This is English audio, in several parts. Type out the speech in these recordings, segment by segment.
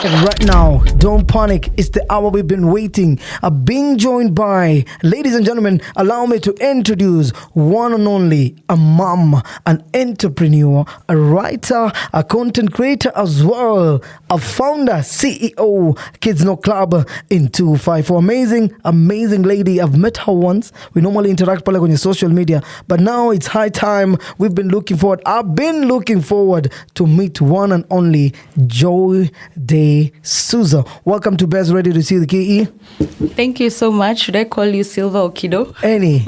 And right now, don't panic. It's the hour we've been waiting. Being joined by, ladies and gentlemen, allow me to introduce one and only a mom, an entrepreneur, a writer, a content creator as well, a founder, CEO, Kids No Club in 254. Amazing lady. I've met her once. We normally interact on your social media, but now it's high time. I've been looking forward to meet one and only Joy D'Souza. Welcome to Baze Radio to see the KE. Thank you so much. Should I call you Silva or Kido? Any.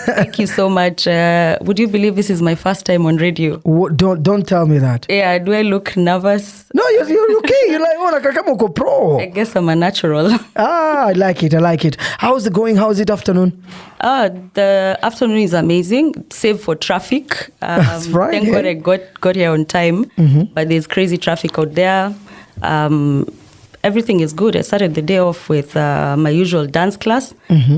Thank you so much. Would you believe this is my first time on radio? Don't tell me that. Yeah, do I look nervous? No, you're okay. You're like, oh, pro. I guess I'm a natural. I like it. How's it going? How's it afternoon? The afternoon is amazing, save for traffic. That's right. Thank God I got here on time, but there's crazy traffic out there. Everything is good. I started the day off with my usual dance class,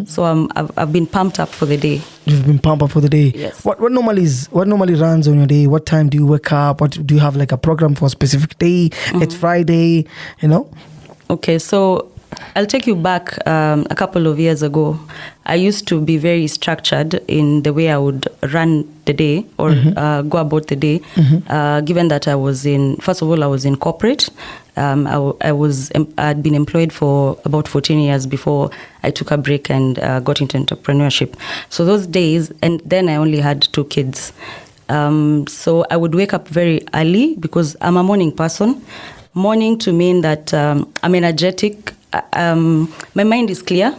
so I've been pumped up for the day. You've been pumped up for the day. Yes. What normally runs on your day? What time do you wake up? What do you have like a program for a specific day? It's Friday, Okay, so I'll take you back a couple of years ago. I used to be very structured in the way I would run the day or go about the day, given that I was in corporate. I'd been employed for about 14 years before I took a break and got into entrepreneurship. So those days, and then I only had 2 kids. So I would wake up very early because I'm a morning person. Morning to mean that I'm energetic. My mind is clear.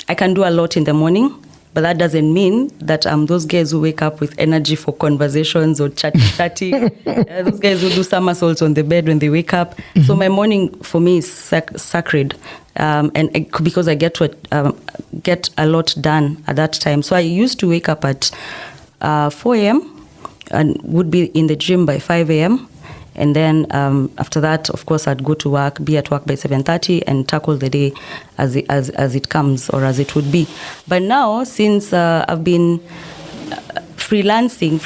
I can do a lot in the morning, but that doesn't mean that I'm those guys who wake up with energy for conversations or chatty. Those guys who do somersaults on the bed when they wake up. So my morning for me is sacred, because I get to get a lot done at that time. So I used to wake up at 4 a.m. and would be in the gym by 5 a.m. And then after that, of course, I'd go to work, be at work by 7:30 and tackle the day as it comes or as it would be. But now, since I've been freelancing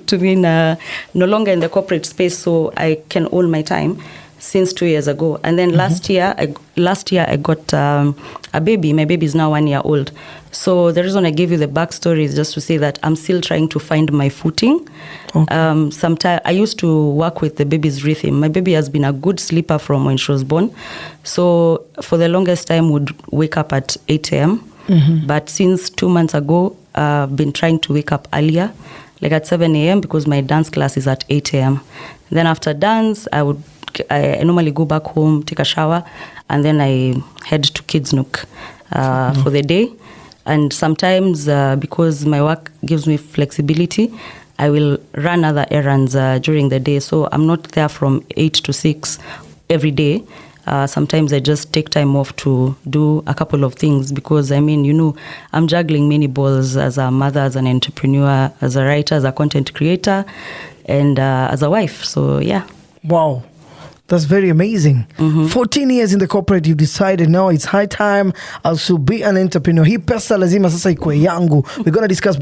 to mean no longer in the corporate space, so I can own my time since 2 years ago. And then last year I got a baby. My baby is now 1 year old. So the reason I gave you the backstory is just to say that I'm still trying to find my footing. Okay. Sometimes I used to work with the baby's rhythm. My baby has been a good sleeper from when she was born. So for the longest time would wake up at 8 a.m. But since 2 months ago, I've been trying to wake up earlier, like at 7 a.m. because my dance class is at 8 a.m. Then after dance, I normally go back home, take a shower, and then I head to Kids Nook for the day. And sometimes, because my work gives me flexibility, I will run other errands during the day. So I'm not there from 8 to 6 every day. Sometimes I just take time off to do a couple of things because, I'm juggling many balls as a mother, as an entrepreneur, as a writer, as a content creator, and as a wife. So, yeah. Wow. That's very amazing. 14 years in the corporate, you decided now it's high time I should be an entrepreneur. Hii pesa lazima sasa ikwe yangu. We're gonna discuss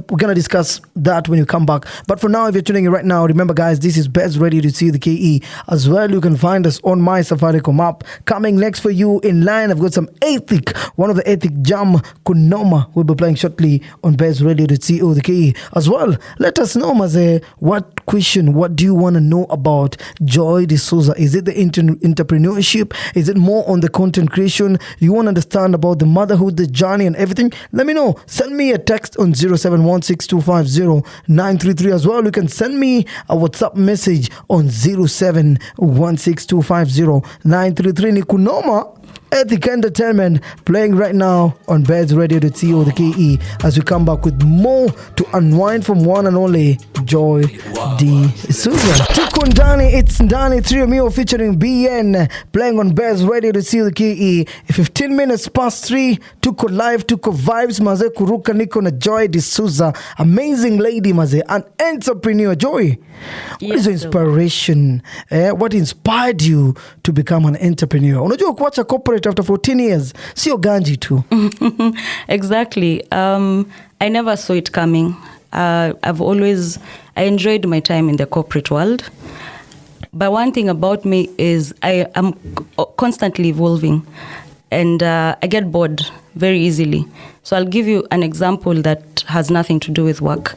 that when you come back. But for now, if you're tuning in right now, remember guys, this is Baze Radio to see the KE. As well, you can find us on my Safaricom app. Coming next for you in line, I've got some Ethic. One of the Ethic Jam Kunoma will be playing shortly on Baze Radio to see the KE. As well, let us know, Maze, what do you want to know about Joy D'Souza? Is it the entrepreneurship? Is it more on the content creation? You want to understand about the motherhood, the journey and everything? Let me know. Send me a text on 0716250933. As well, you can send me a WhatsApp message on 0716250933. Ni Kunoma Ethic Entertainment playing right now on Baze Radio to CEO the KE as we come back with more to unwind from one and only Joy D'Souza. Tuko ndani, it's ndani 3 Mio featuring BN playing on Baze Radio to CEO the KE. 15 minutes past 3, tuko live, tuko vibes, maze kuruka niko na Joy D'Souza. Amazing lady maze, an entrepreneur. Joy, what is your inspiration? What inspired you to become an entrepreneur? Unajua kuacha corporate after 14 years, sio ganji tu. Exactly. I never saw it coming. I enjoyed my time in the corporate world. But one thing about me is I am constantly evolving, and I get bored very easily. So I'll give you an example that has nothing to do with work.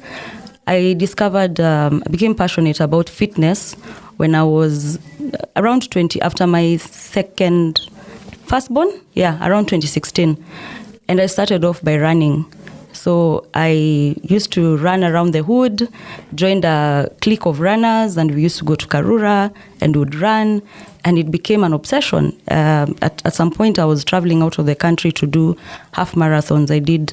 I discovered, I became passionate about fitness when I was around 20, after my firstborn, around 2016. And I started off by running. So I used to run around the hood, joined a clique of runners, and we used to go to Karura and would run, and it became an obsession. At some point, I was traveling out of the country to do half marathons. I did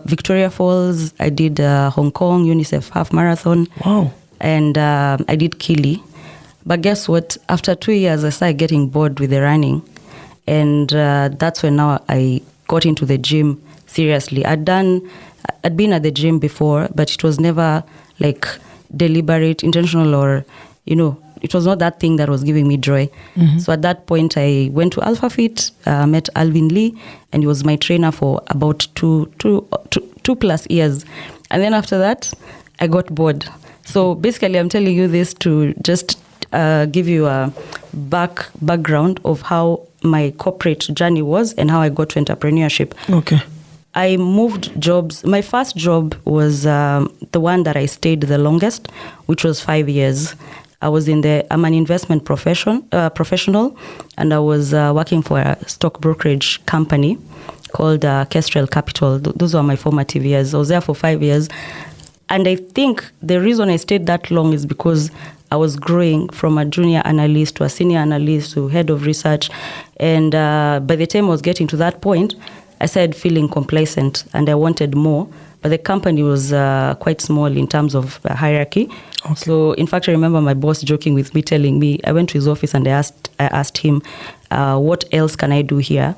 Victoria Falls, I did Hong Kong UNICEF half marathon. Wow. And I did Kili. But guess what? After 2 years, I started getting bored with the running. And that's when now I got into the gym seriously. I'd been at the gym before, but it was never like deliberate, intentional, or, it was not that thing that was giving me joy. Mm-hmm. So at that point, I went to AlphaFit, met Alvin Lee, and he was my trainer for about two plus years. And then after that, I got bored. So basically, I'm telling you this to just give you a background of how my corporate journey was and how I got to entrepreneurship. Okay. I moved jobs. My first job was the one that I stayed the longest, which was 5 years. I'm an investment professional, and I was working for a stock brokerage company called Kestrel Capital. Those were my formative years. I was there for 5 years. And I think the reason I stayed that long is because I was growing from a junior analyst to a senior analyst to head of research. And by the time I was getting to that point, I started feeling complacent and I wanted more. But the company was quite small in terms of hierarchy. Okay. So, in fact, I remember my boss joking with me, telling me, I went to his office and I asked him, what else can I do here?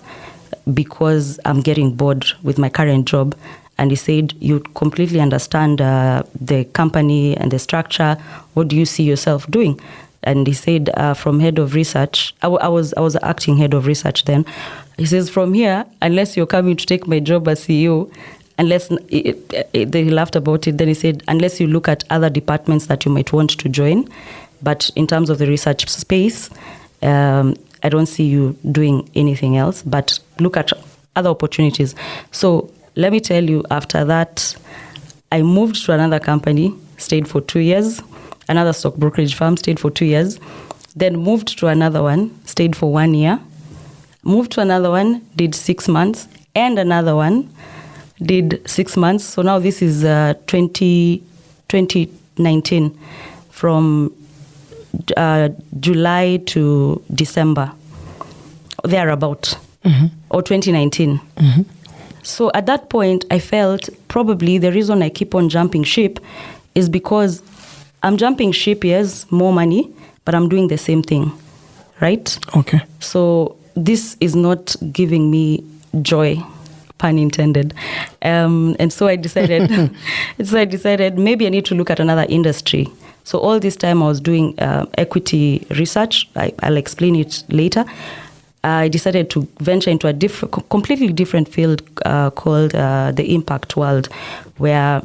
Because I'm getting bored with my current job. And he said, you completely understand the company and the structure. What do you see yourself doing? And he said, from head of research, I was acting head of research then. He says, from here, unless you're coming to take my job as CEO, he laughed about it. Then he said, unless you look at other departments that you might want to join. But in terms of the research space, I don't see you doing anything else, but look at other opportunities. So let me tell you, after that, I moved to another company, stayed for 2 years, another stock brokerage firm, stayed for 2 years, then moved to another one, stayed for 1 year, moved to another one, did 6 months, and another one, did 6 months. So now this is 2019, from July to December, thereabout, or 2019. Mm-hmm. So at that point, I felt probably the reason I keep on jumping ship is because I'm jumping ship, yes, more money, but I'm doing the same thing, right? Okay. So this is not giving me joy, pun intended. And so I decided, maybe I need to look at another industry. So all this time I was doing equity research. I'll explain it later. I decided to venture into a completely different field called the impact world, where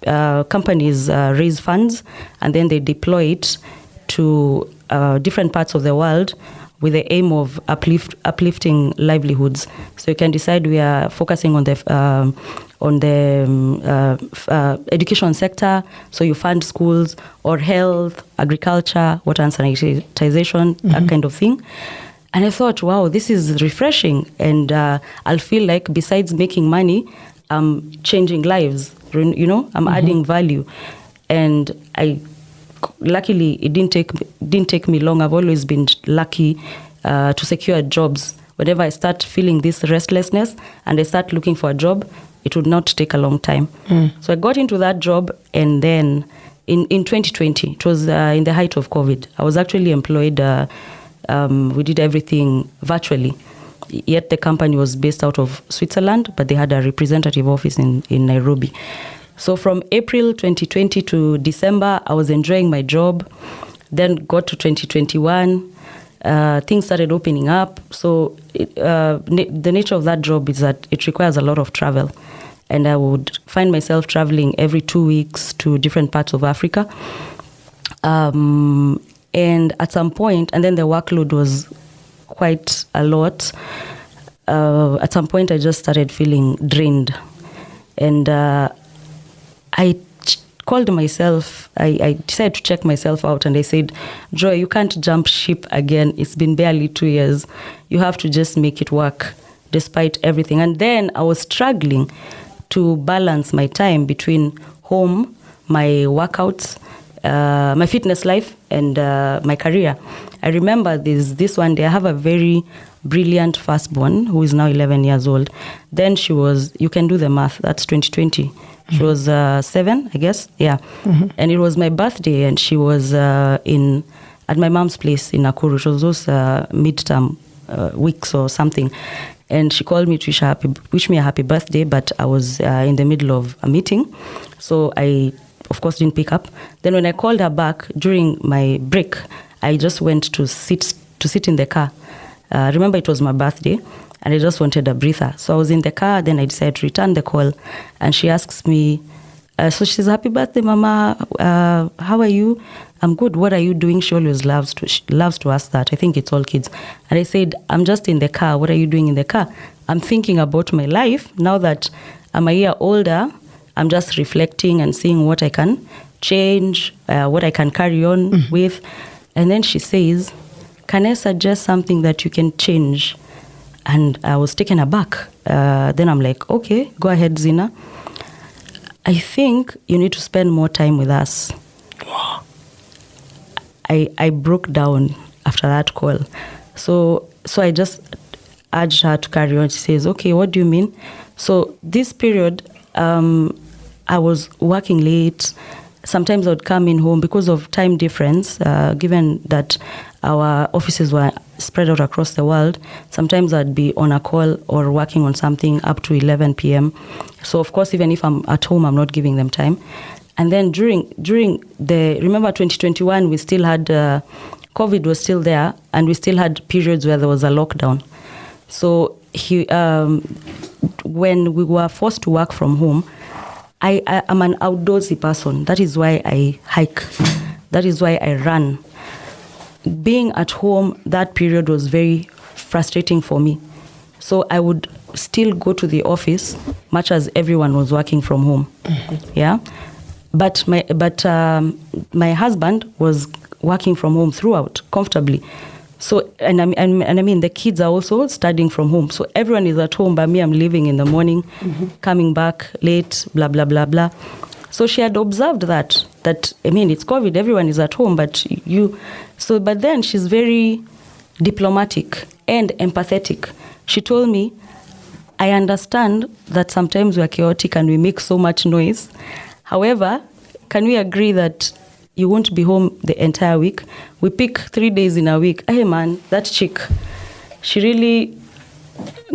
companies raise funds and then they deploy it to different parts of the world with the aim of uplifting livelihoods. So you can decide we are focusing on the education sector, so you fund schools, or health, agriculture, water and sanitization, that kind of thing. And I thought, wow, this is refreshing. And I'll feel like besides making money, I'm changing lives, I'm adding value. And luckily, it didn't take me long. I've always been lucky to secure jobs. Whenever I start feeling this restlessness and I start looking for a job, it would not take a long time. So I got into that job, and then in 2020, it was in the height of COVID, I was actually employed. We did everything virtually. Yet the company was based out of Switzerland, but they had a representative office in Nairobi. So from April 2020 to December, I was enjoying my job. Then got to 2021, things started opening up. So the nature of that job is that it requires a lot of travel. And I would find myself traveling every 2 weeks to different parts of Africa. And at some point, and then the workload was quite a lot. At some point, I just started feeling drained. And I called myself, I decided to check myself out, and I said, Joy, you can't jump ship again. It's been barely 2 years. You have to just make it work despite everything. And then I was struggling to balance my time between home, my workouts, my fitness life, and my career. I remember this one day, I have a very brilliant firstborn who is now 11 years old. Then she was, you can do the math, that's 2020. She was 7, I guess. Yeah. Mm-hmm. And it was my birthday, and she was at my mom's place in Nakuru. It was those midterm weeks or something. And she called me to wish me a happy birthday, but I was in the middle of a meeting. So I, of course, didn't pick up. Then when I called her back during my break, I just went to sit in the car. Remember, it was my birthday, and I just wanted a breather. So I was in the car, then I decided to return the call, and she asks me, so she says, happy birthday, Mama, how are you? I'm good, what are you doing? She always loves to ask that. I think it's all kids. And I said, I'm just in the car. What are you doing in the car? I'm thinking about my life. Now that I'm a year older, I'm just reflecting and seeing what I can change, what I can carry on with. And then she says, can I suggest something that you can change? And I was taken aback. Then I'm like, okay, go ahead, Zina. I think you need to spend more time with us. Wow. I broke down after that call. So I just urged her to carry on. She says, okay, what do you mean? So this period, I was working late. Sometimes I would come in home because of time difference, given that our offices were spread out across the world. Sometimes I'd be on a call or working on something up to 11 p.m. So, of course, even if I'm at home, I'm not giving them time. And then during remember 2021, we still had, COVID was still there, and we still had periods where there was a lockdown. So when we were forced to work from home, I'm an outdoorsy person. That is why I hike. That is why I run. Being at home, that period was very frustrating for me. So I would still go to the office, much as everyone was working from home. Mm-hmm. Yeah, but my husband was working from home throughout comfortably. So and I mean the kids are also studying from home. So everyone is at home, but me, I'm leaving in the morning, coming back late, blah blah blah blah. So she had observed that I mean it's COVID, everyone is at home, but but then she's very diplomatic and empathetic. She told me, I understand that sometimes we're chaotic and we make so much noise. However, can we agree that you won't be home the entire week? We pick 3 days in a week. Hey man, that chick, she really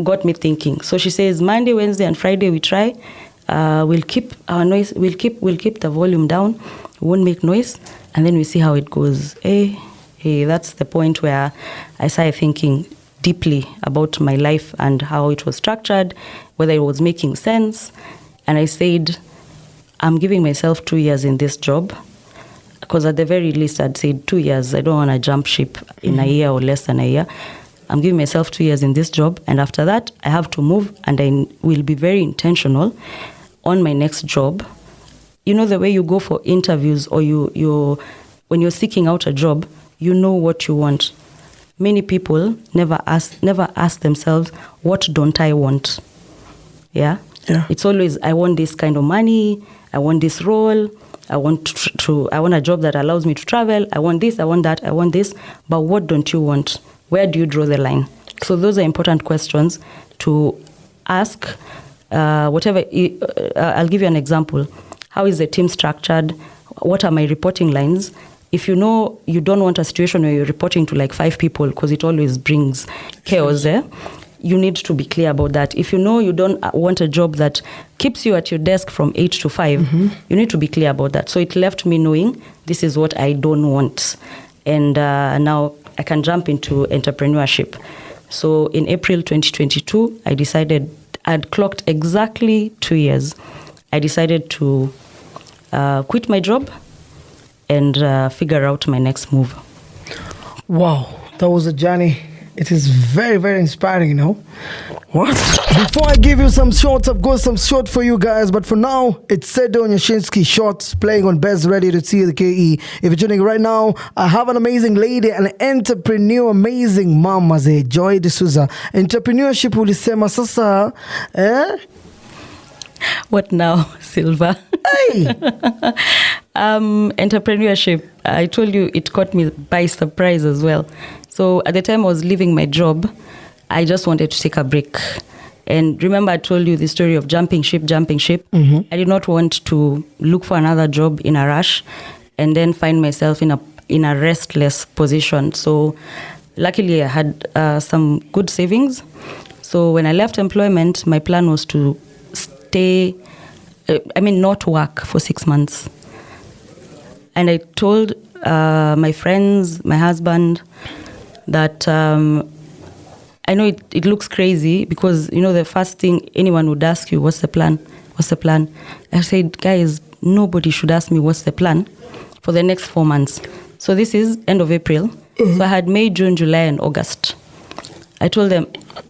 got me thinking. So she says Monday, Wednesday, and Friday we try. We'll keep our noise. We'll keep the volume down. We won't make noise, and then we see how it goes. Hey, that's the point where I started thinking deeply about my life and how it was structured, whether it was making sense. And I said, I'm giving myself 2 years in this job, because at the very least I'd say 2 years. I don't want to jump ship in a year or less than a year. I'm giving myself 2 years in this job, and after that I have to move, and I will be very intentional on my next job. You know, the way you go for interviews, or when you're seeking out a job, you know what you want. Many people never ask themselves, what don't I want? Yeah. It's always, I want this kind of money, I want this role, I want a job that allows me to travel, I want this, I want that, I want this. But what don't you want? Where do you draw the line? So those are important questions to ask. I'll give you an example. How is the team structured? What are my reporting lines? If you know you don't want a situation where you're reporting to like 5 people, because it always brings chaos there, you need to be clear about that. If you know you don't want a job that keeps you at your desk from 8 to 5, you need to be clear about that. So it left me knowing this is what I don't want. And now I can jump into entrepreneurship. So in April 2022, I decided, I'd clocked exactly 2 years. I decided to quit my job and figure out my next move. Wow, that was a journey. It is very, very inspiring, What? Before I give you some shorts, I've got some short for you guys. But for now, it's Sedo Nyashinsky Shorts playing on Baze Radio to see the KE. If you're tuning right now, I have an amazing lady, an entrepreneur, amazing mom, Joy D'Souza. Entrepreneurship ulisema sasa, What now, Silva? Hey! Entrepreneurship, I told you it caught me by surprise as well. So at the time I was leaving my job, I just wanted to take a break. And remember I told you the story of jumping ship. Mm-hmm. I did not want to look for another job in a rush and then find myself in a restless position. So luckily I had some good savings. So when I left employment, my plan was to not work for 6 months. And I told my friends, my husband, that I know it looks crazy because, the first thing anyone would ask you, what's the plan? I said, guys, nobody should ask me what's the plan for the next 4 months. So this is end of April. Mm-hmm. So I had May, June, July, and August. I told them,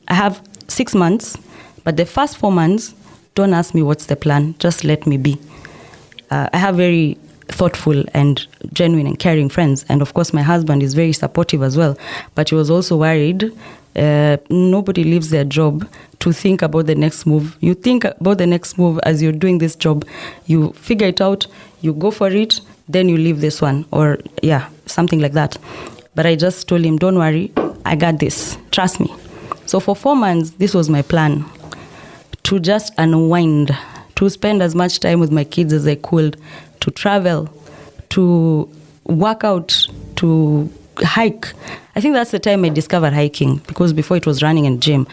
I have 6 months, but the first 4 months, don't ask me what's the plan. Just let me be. I have very thoughtful and genuine and caring friends. And of course, my husband is very supportive as well. But he was also worried. Nobody leaves their job to think about the next move. You think about the next move as you're doing this job. You figure it out, you go for it, then you leave this one. Or, something like that. But I just told him, don't worry, I got this. Trust me. So for 4 months, this was my plan. To just unwind, to spend as much time with my kids as I could, to travel, to work out, to hike. I think that's the time I discovered hiking, because before it was running and gym.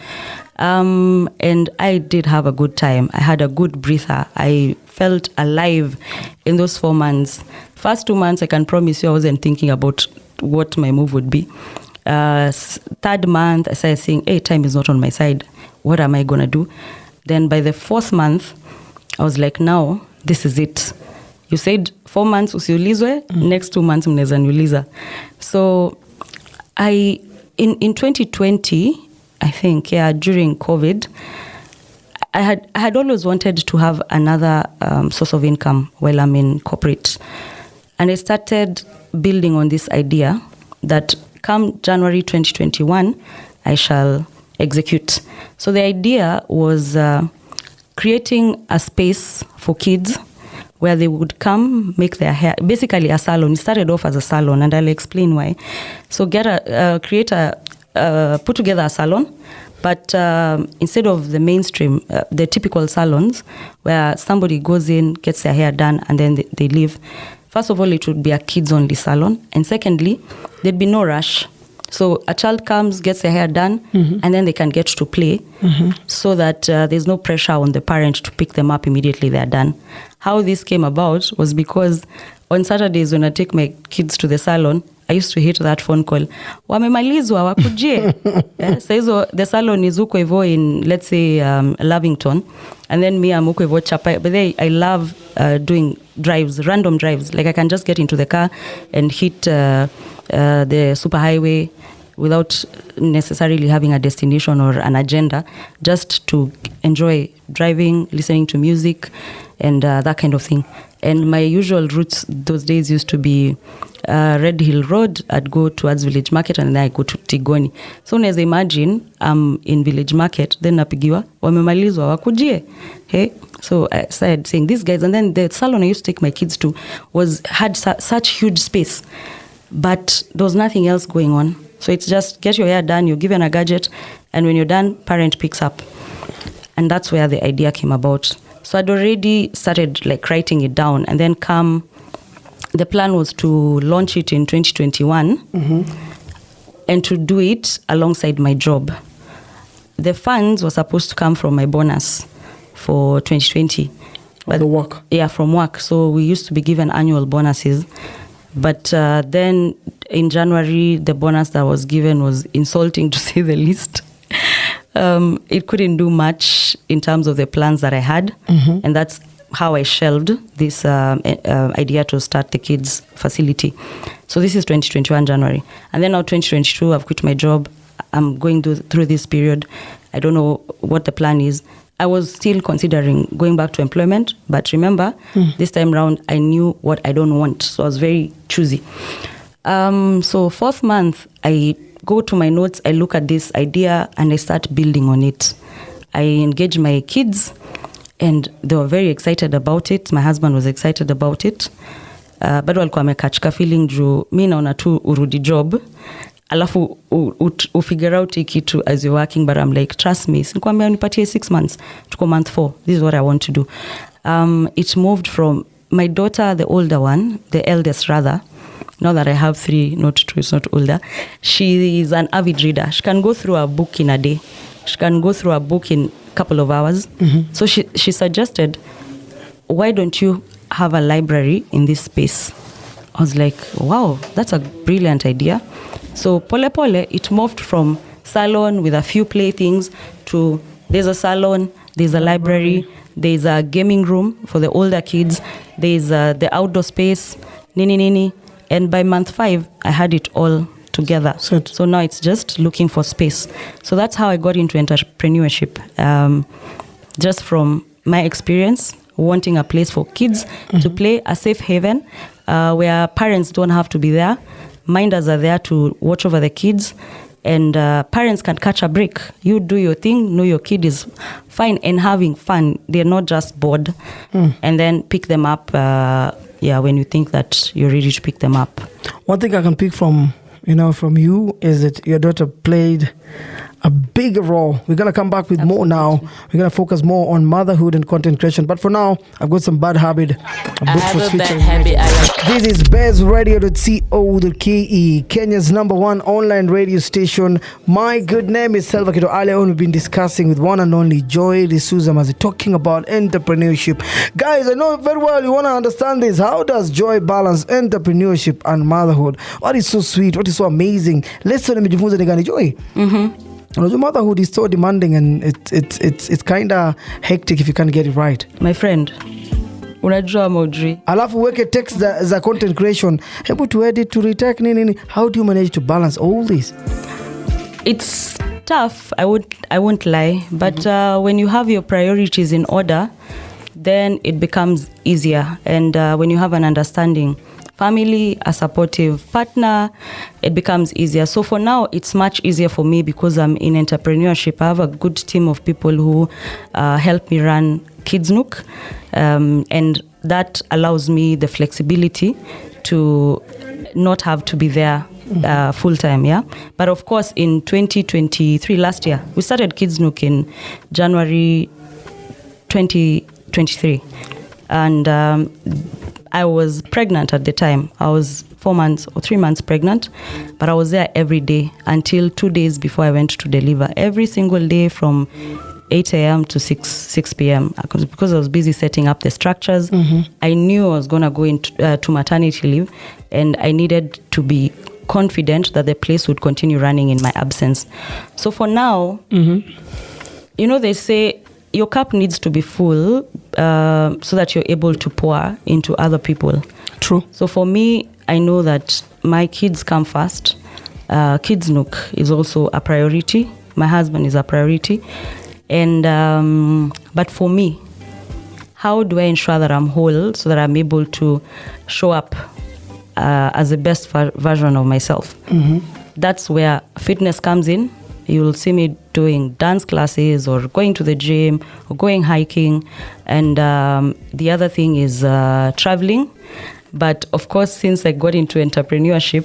And I did have a good time. I had a good breather. I felt alive in those 4 months. First 2 months, I can promise you I wasn't thinking about what my move would be. Third month, I started saying, hey, time is not on my side. What am I going to do? Then by the 4th month, I was like, now, this is it. You said 4 months usiulizwe, next 2 months mnaweza niuliza. So in 2020, I think, during COVID, I had always wanted to have another source of income while I'm in corporate. And I started building on this idea that come January 2021, I shall execute. So the idea was creating a space for kids where they would come, make their hair, basically a salon. It started off as a salon, and I'll explain why. So put together a salon, but instead of the mainstream, the typical salons, where somebody goes in, gets their hair done, and then they leave. First of all, it would be a kids-only salon, and secondly, there'd be no rush. So a child comes, gets their hair done, and then they can get to play, so that there's no pressure on the parent to pick them up immediately they're done. How this came about was because on Saturdays when I take my kids to the salon, I used to hate that phone call. Wamemalizwa wakujie. So the salon is huko hivyo in, let's say, Lavington, and then me I'm huko hivyo Chapai. But I love doing drives, random drives. Like I can just get into the car and hit the superhighway without necessarily having a destination or an agenda, just to enjoy driving, listening to music, and that kind of thing. And my usual routes those days used to be Red Hill Road. I'd go towards Village Market, and then I go to Tigoni. So unaweza imagine I'm in Village Market, then napigiwa, wamemalizwa wakujie. Hey? So I started saying these guys, and then the salon I used to take my kids to had such huge space, but there was nothing else going on. So it's just get your hair done, you're given a gadget, and when you're done, parent picks up. And that's where the idea came about. So I'd already started writing it down, and then the plan was to launch it in 2021 and to do it alongside my job. The funds were supposed to come from my bonus for 2020. But the work? Yeah, from work. So we used to be given annual bonuses. But then in January, the bonus that was given was insulting, to say the least. It couldn't do much in terms of the plans that I had. And that's how I shelved this idea to start the kids facility. So this is 2021 January. And then now 2022, I've quit my job. I'm going through this period. I don't know what the plan is. I was still considering going back to employment, but remember, this time round, I knew what I don't want. So I was very choosy. So 4th month, I go to my notes, I look at this idea, and I start building on it. I engage my kids, and they were very excited about it. My husband was excited about it. Bado walikuwa wamekachika feeling juu mi naona tu urudi job. Alafu figure out kitu as you're working, but I'm like, trust me, nikwambia unipatie 6 months, tuko month 4, this is what I want to do. It moved from my daughter, the older one, the eldest rather, now that I have 3, not 2, it's not older, she is an avid reader. She can go through a book in a day. She can go through a book in a couple of hours. So she suggested, why don't you have a library in this space? I was like, wow, that's a brilliant idea. So pole pole, it moved from salon with a few playthings to there's a salon, there's a library, there's a gaming room for the older kids, there's the outdoor space, nini. And by month 5, I had it all together. So now it's just looking for space. So that's how I got into entrepreneurship. Just from my experience, wanting a place for kids to play, a safe haven where parents don't have to be there. Minders are there to watch over the kids, and parents can catch a break. You do your thing, know your kid is fine and having fun. They're not just bored. And then pick them up when you think that you're ready to pick them up. One thing I can pick from you is that your daughter played a big role. We're going to come back with more now. We're going to focus more on motherhood and content creation. But for now, I've got some bad habit. This is BazeRadio.co.ke, Kenya's #1 online radio station. My good name is Silva Kido Show. We've been discussing with one and only Joy D'Souza On Baze, talking about entrepreneurship. Guys, I know very well you want to understand this. How does Joy balance entrepreneurship and motherhood? What is so sweet? What is so amazing? Let's learn Joy. Motherhood is so demanding, and it's kind of hectic if you can't get it right. My friend, unajua Maudri. Alafu weke text za content creation. Hebu to edit, to retake, nini. How do you manage to balance all this? It's tough, I won't lie. But when you have your priorities in order, then it becomes easier. And when you have an understanding family, a supportive partner, it becomes easier. So for now, it's much easier for me because I'm in entrepreneurship. I have a good team of people who help me run Kids Nook, and that allows me the flexibility to not have to be there full time, yeah. But of course, in 2023, last year, we started Kids Nook in January 2023, and I was pregnant at the time. I was 4 months or 3 months pregnant, but I was there every day until 2 days before I went to deliver. Every single day from 8 a.m. to 6 p.m. because I was busy setting up the structures. I knew I was going to go into to maternity leave, and I needed to be confident that the place would continue running in my absence. So for now, they say your cup needs to be full so that you're able to pour into other people. True. So for me, I know that my kids come first. Kids Nook is also a priority. My husband is a priority. And but for me, how do I ensure that I'm whole so that I'm able to show up as the best version of myself? That's where fitness comes in. You will see me doing dance classes or going to the gym or going hiking. And the other thing is traveling. But of course, since I got into entrepreneurship,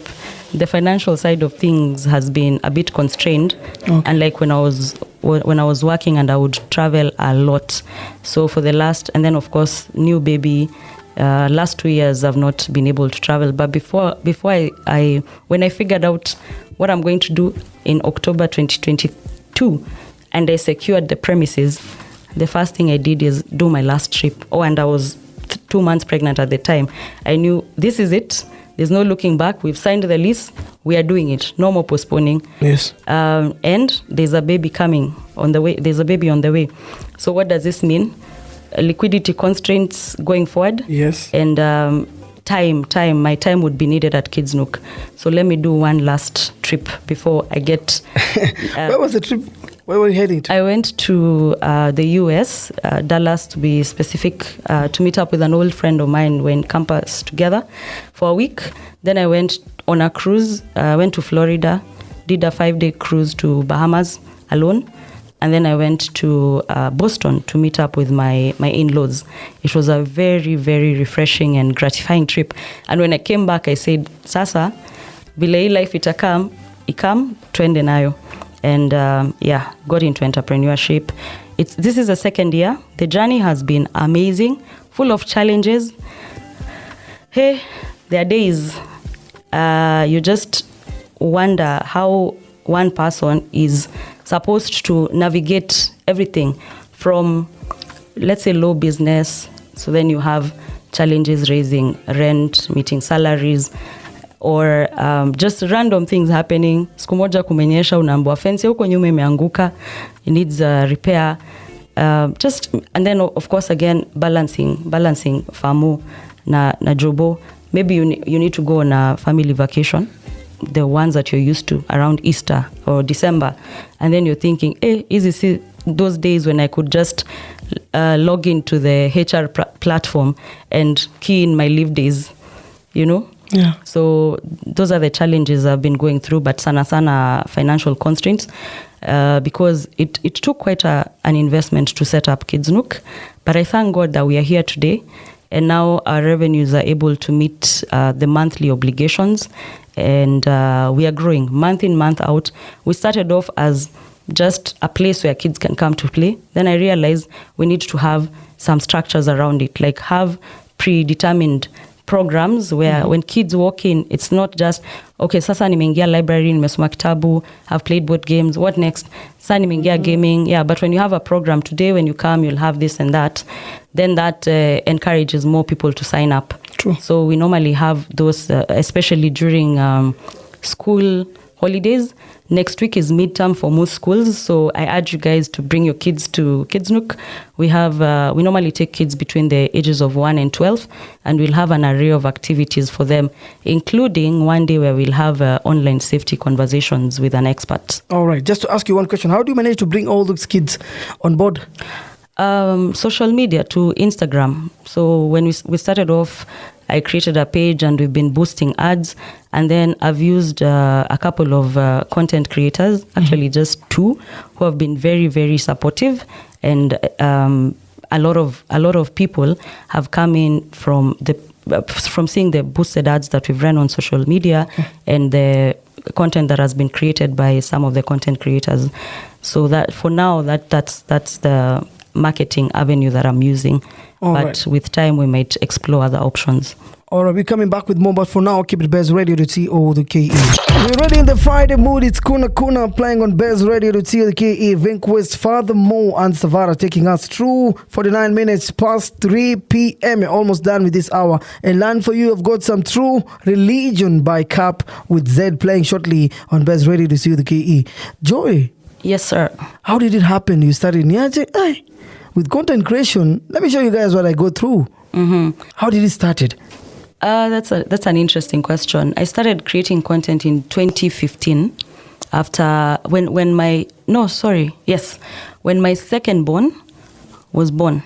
the financial side of things has been a bit constrained. Okay. And like when I was working, and I would travel a lot. So for the last, and then of course, new baby, last 2 years I've not been able to travel. But before when I figured out what I'm going to do in October 2022, and I secured the premises, the first thing I did is do my last trip. And I was 2 months pregnant at the time. I knew this is it. There's no looking back. We've signed the lease. We are doing it. No more postponing. Yes. And there's a baby coming on the way. There's a baby on the way. So what does this mean? liquidity constraints going forward. Yes. And my time would be needed at Kids Nook. So let me do one last trip before I get... Where was the trip? Where were you heading to? I went to the US, Dallas to be specific, to meet up with an old friend of mine. We're in campus together for a week. Then I went on a cruise. I went to Florida, did a 5-day cruise to Bahamas alone. And then I went to Boston to meet up with my in-laws. It was a very, very refreshing and gratifying trip. And when I came back, I said, Sasa, vile hii life ikam, twende nayo. And got into entrepreneurship. This is the second year. The journey has been amazing, full of challenges. Hey, there are days you just wonder how one person is supposed to navigate everything from, let's say, low business. So then you have challenges raising rent, meeting salaries, or just random things happening. Siku moja kumenyesha, unaambiwa fence huko nyuma imeanguka, it needs repair. And then of course again balancing famu na jobo. Maybe you need to go on a family vacation, the ones that you're used to around Easter or December, and then you're thinking, hey, is this those days when I could just log into the HR platform and key in my leave days, you know? Yeah. So those are the challenges I've been going through, but sana financial constraints, because it took quite an investment to set up Kids Nook. But I thank God that we are here today, and now our revenues are able to meet the monthly obligations, and we are growing month in, month out. We started off as just a place where kids can come to play. Then I realized we need to have some structures around it, like have predetermined programs where when kids walk in, it's not just, okay, sasa nimeingia library, nimesoma kitabu, I've played board games, what next? Sasa nimeingia gaming. Yeah, but when you have a program, today when you come, you'll have this and that, then that encourages more people to sign up. True. So we normally have those, especially during school holidays. Next week is midterm for most schools, so I urge you guys to bring your kids to Kids Nook. We normally take kids between the ages of 1 and 12, and we'll have an array of activities for them, including one day where we'll have online safety conversations with an expert. All right, just to ask you one question, how do you manage to bring all those kids on board? Social media to Instagram. So when we started off, I created a page and we've been boosting ads. And then I've used a couple of content creators, actually just 2, who have been very, very supportive. And a lot of people have come in from seeing the boosted ads that we've run on social media and the content that has been created by some of the content creators. So that for now, that's the marketing avenue that I'm using. All but right. with time, we might explore other options. All right, we're coming back with more, but for now, keep it Baze Radio.co.ke. We're ready in the Friday mood. It's Kuna playing on Baze Radio.co.ke. Vinquist, Furthermore, and Savara taking us through 49 minutes past 3 p.m. We're almost done with this hour. And land for you, I've got some True Religion by Cap with Zed playing shortly on Baze Radio.co.ke. Joy. Yes, sir. How did it happen? You started Nyaje? With content creation. Let me show you guys what I go through. How did it started? That's an interesting question. I started creating content in 2015 after when my second born was born.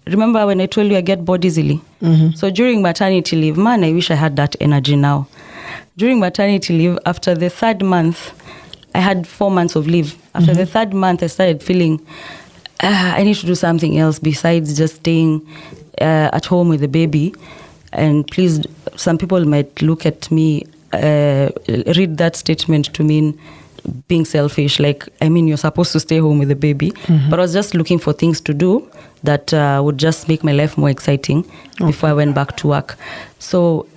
Remember when I told you I get bored easily? So during maternity leave, man, I wish I had that energy now. During maternity leave, after the 3rd month, I had 4 months of leave. After the 3rd month, I started feeling I need to do something else besides just staying at home with the baby. And please, some people might look at me, read that statement to mean being selfish. Like, I mean, you're supposed to stay home with the baby. But I was just looking for things to do that would just make my life more exciting before I went back to work. So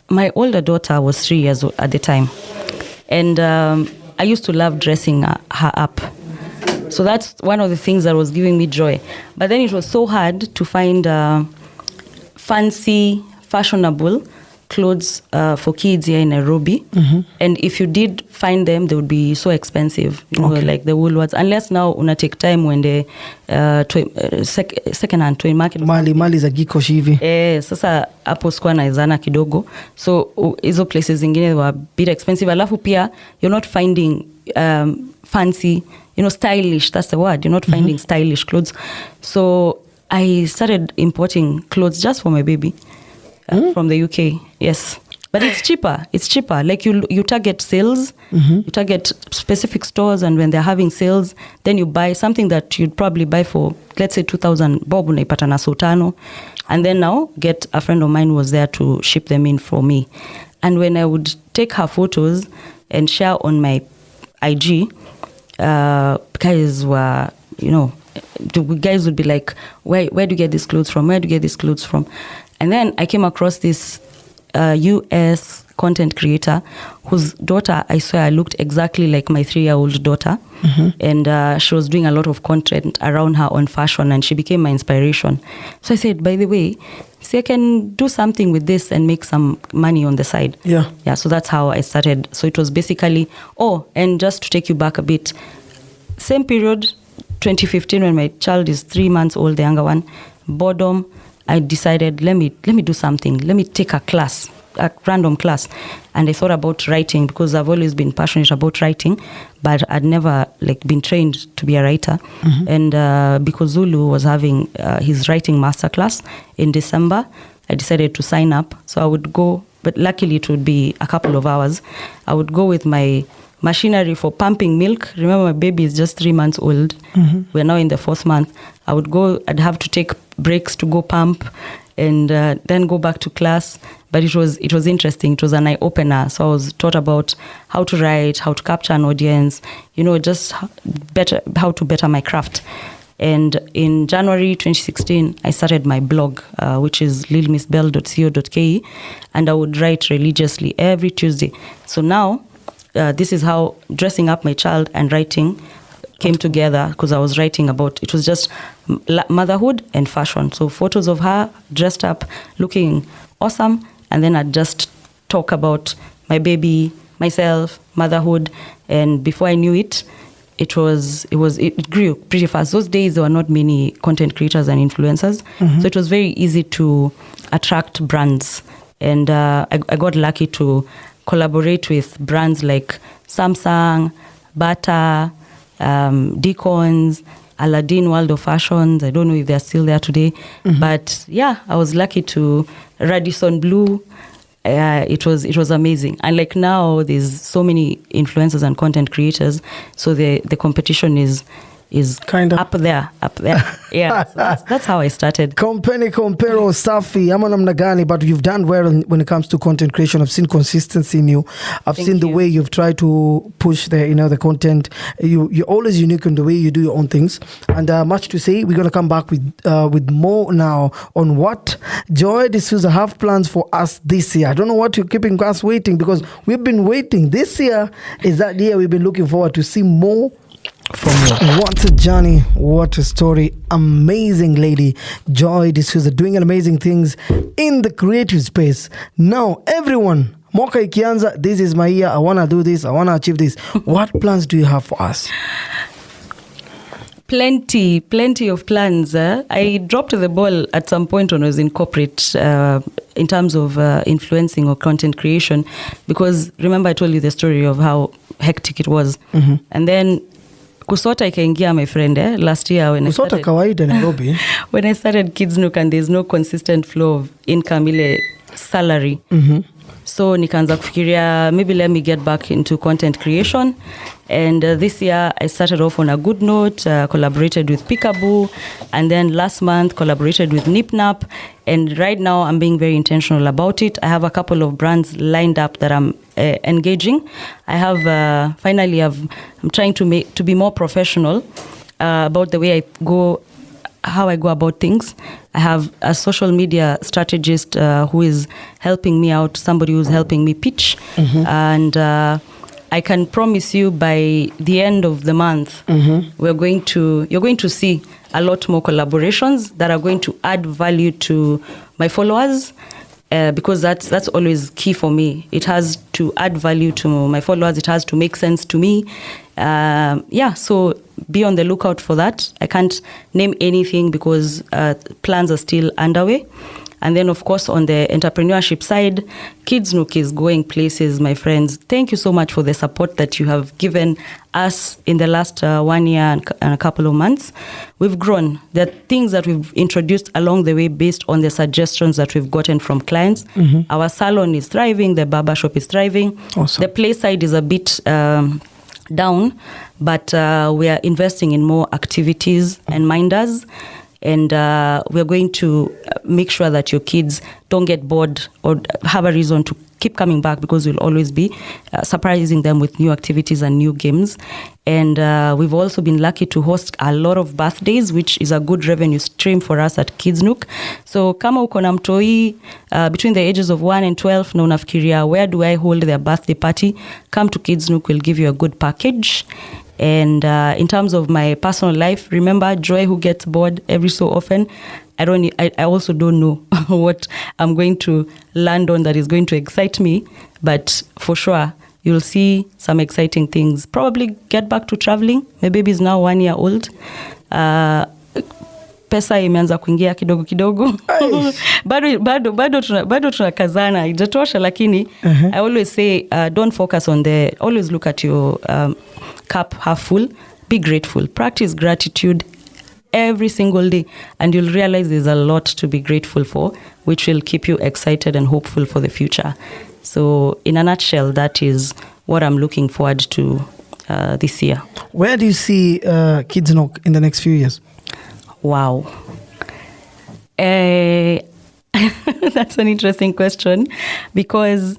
my older daughter was 3 years old at the time. And I used to love dressing her up. So that's one of the things that was giving me joy. But then it was so hard to find fancy, fashionable clothes for kids here in Nairobi. And if you did find them, they would be so expensive, like the Woolworths. Unless now una take time when the second-hand toy market. Mali za giko hivi. Sasa hapo sikuwa naizana kidogo. So hizo places zingine were a bit expensive. Alafu pia, you're not finding fancy, stylish, that's the word. You're not finding stylish clothes. So I started importing clothes just for my baby from the UK. Yes. But it's cheaper. It's cheaper. Like you target sales, you target specific stores, and when they're having sales, then you buy something that you'd probably buy for, let's say, 2,000 bob unaipata na sultano. And then now a friend of mine was there to ship them in for me. And when I would take her photos and share on my IG, guys were, the guys would be like, where do you get these clothes from? Where do you get these clothes from? And then I came across this US content creator whose daughter, I swear, looked exactly like my 3-year-old daughter. And she was doing a lot of content around her on fashion, and she became my inspiration. So I said, by the way, see, I can do something with this and make some money on the side. Yeah, so that's how I started. So it was basically, and just to take you back a bit, same period, 2015, when my child is 3 months old, the younger one, boredom, I decided, let me do something. Let me take a class, a random class. And I thought about writing, because I've always been passionate about writing, but I'd never been trained to be a writer. And because Zulu was having his writing masterclass in December, I decided to sign up. So I would go, but luckily it would be a couple of hours. I would go with my machinery for pumping milk. Remember, my baby is just 3 months old. We're now in the 4th month. I'd have to take breaks to go pump and then go back to class. But it was interesting. It was an eye-opener. So I was taught about how to write, how to capture an audience, just how to better my craft. And in January 2016, I started my blog, which is lilmissbell.co.ke, and I would write religiously every Tuesday. So now, this is how dressing up my child and writing came together, because I was writing about, it was just motherhood and fashion. So photos of her dressed up, looking awesome, and then I'd just talk about my baby, myself, motherhood, and before I knew it, it grew pretty fast. Those days there were not many content creators and influencers, so it was very easy to attract brands, and I got lucky to collaborate with brands like Samsung, Bata, Deacons, Aladdin, World of Fashions. I don't know if they're still there today, but yeah, I was lucky to Radisson Blue. It was amazing. And now there's so many influencers and content creators, so the competition is kind of up there. Yeah, so that's how I started. Compero safi ama namna gani, but you've done well when it comes to content creation. I've seen consistency in you. I've seen the way you've tried to push the content. You're always unique in the way you do your own things, and much to say. We're gonna come back with more now on what Joy D'Souza have plans for us this year. I don't know what you're keeping us waiting, because we've been waiting. This year is that year we've been looking forward to see more from you. What a journey, what a story. Amazing lady Joy D'Souza doing amazing things in the creative space. Now everyone, mwaka ikianza, this is my year, I want to do this, I want to achieve this. What plans do you have for us? Plenty of plans. I dropped the ball at some point when I was in corporate in terms of influencing or content creation, because remember I told you the story of how hectic it was. And then kusota ikaingia, my friend, last year when kusota kawaida Nairobi. When I started Kids Nook and there's no consistent flow of income, ile salary. So nikaanza kufikiria, maybe let me get back into content creation. And this year I started off on a good note, collaborated with Peekaboo, and then last month collaborated with Nip Nap. And right now I'm being very intentional about it. I have a couple of brands lined up that I'm engaging. I have I'm trying to be more professional about the way how I go about things. I have a social media strategist who is helping me out, somebody who's helping me pitch. And I can promise you by the end of the month, you're going to see a lot more collaborations that are going to add value to my followers because that's always key for me. It has to add value to my followers. It has to make sense to me. So be on the lookout for that. I can't name anything because plans are still underway. And then, of course, on the entrepreneurship side, Kids Nook is going places, my friends. Thank you so much for the support that you have given us in the last 1 year and a couple of months. We've grown. There are things that we've introduced along the way based on the suggestions that we've gotten from clients. Mm-hmm. Our salon is thriving. The barber shop is thriving. Awesome. The play side is a bit down, but we are investing in more activities and minders. And we're going to make sure that your kids don't get bored or have a reason to keep coming back, because we'll always be surprising them with new activities and new games. And we've also been lucky to host a lot of birthdays, which is a good revenue stream for us at Kids Nook. So kama uko na mtoi between the ages of 1 and 12 na unafikiria, where do I hold their birthday party? Come to Kids Nook, we'll give you a good package. And in terms of my personal life, remember Joy, who gets bored every so often. I also don't know what I'm going to land on that is going to excite me, but for sure you'll see some exciting things. Probably get back to traveling. My baby is now 1 year old. Pesa imeanza kuingia kidogo kidogo. bado tunakazana, itatosha, lakini I always say don't focus on always look at your cup half full. Be grateful. Practice gratitude every single day, and you'll realize there's a lot to be grateful for, which will keep you excited and hopeful for the future. So in a nutshell, that is what I'm looking forward to this year. Where do you see Kids Nook in the next few years? Wow. That's an interesting question, because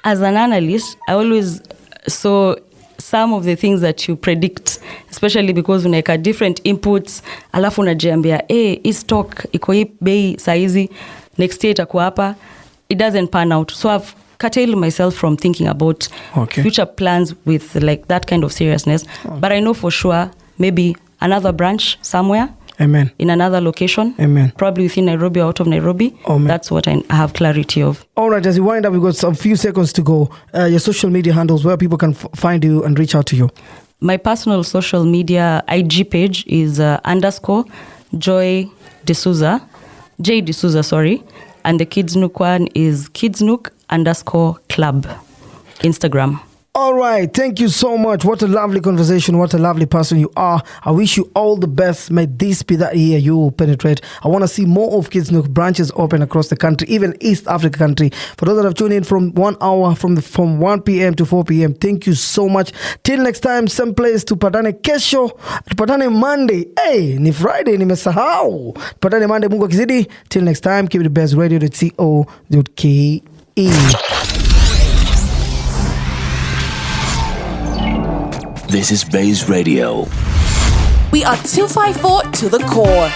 as an analyst, I always saw some of the things that you predict, especially because unaweka different inputs, alafu unajiambia hii stock iko hii bei saizi, next year itakuwa hapa. It doesn't pan out. So I've curtailed myself from thinking about future plans with like that kind of seriousness. But I know for sure maybe another branch somewhere. Amen. In another location. Amen. Probably within Nairobi or out of Nairobi. Amen. That's what I have clarity of. All right, as we wind up, we've got a few seconds to go. Your social media handles, where people can find you and reach out to you. My personal social media IG page is _Joy D'Souza, J D'Souza, sorry. And the Kids Nook one is kidsnook_club, Instagram. All right. Thank you so much. What a lovely conversation. What a lovely person you are. I wish you all the best. May this be that year you will penetrate. I want to see more of Kids Nook branches open across the country, even East Africa country. For those that have tuned in from 1 hour, from 1 p.m. to 4 p.m., thank you so much. Till next time, same place. Tupatane kesho. Tupatane Monday. Hey, ni Friday, nimesahau. Tupatane Monday, Mungu akizidi. Till next time, keep it the best radio.co.ke. This is Baze Radio. We are 254 to the core.